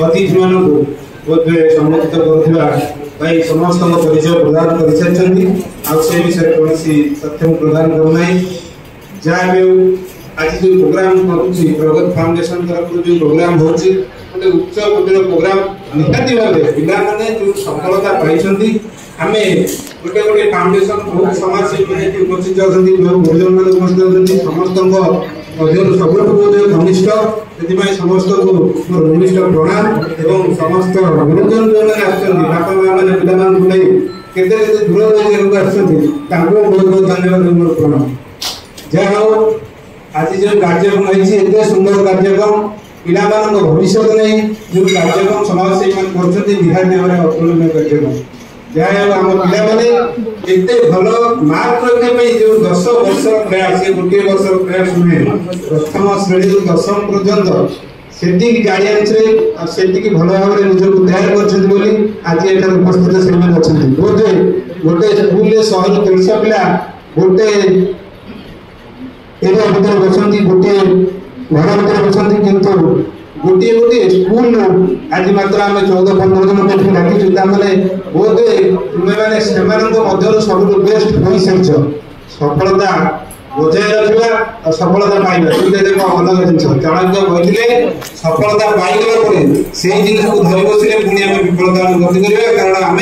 अतिथि मानक सम्बोधित कर समस्त परिचय प्रदान कर विषय कौन तथ्य प्रदान करना जहाँ भी आज जो प्रोग्राम करुच्ची प्रगत फाउंडेशन तरफ जो प्रोग्राम होची गोटे उच्च कोटीर प्रोग्राम निहाती भावे पिला माने जो सफलता पाई आमे गोटे गोटे फाउंडेशन बहुत समाजसेवी मैंने उपस्थित अच्छी बहुत गुरुजन मैंने उपस्थित अच्छी समस्त सब घनिष्ठ से समस्त को मोर घनिष्ठ प्रणाम एवं समस्त गुरुजन जो मैंने बापा माँ मैंने पिला नहीं केते दूर बहुत बहुत धन्यवाद मोर प्रणाम। जहाँ हो आज जो कार्यक्रम है सुंदर कार्यक्रम पिला भविष्य नहीं जो कार्यक्रम समाजसेवी मैंने निहाती भाव अतुलनीय कार्यक्रम जहाँ आम पिला एते भल मार्क रखने जो 10 वर्ष प्रयास गोटे वर्ष प्रयास नुहे प्रथम श्रेणी 10वीं पर्यंत से गाइडेंस से भल भाव निजक तैयार कर आज ये उपस्थित से बोधे गोटे स्कूल 100-300 पिला गोटे एरिया भर बसती गोटे घर भर बसती किंतु गोटे गोटे स्कूल आज मात्र आम 14-15 जन डाकी बोधे तुम्हें मैंने सब बेस्ट हो सारी सफलता बजाय रखा और सफलता पाइबा देख अलग जिन चाणक्य कहते सफलता पाइगला से जिन को धरी बसले पुणी आम विफलता गति करवा कारण आम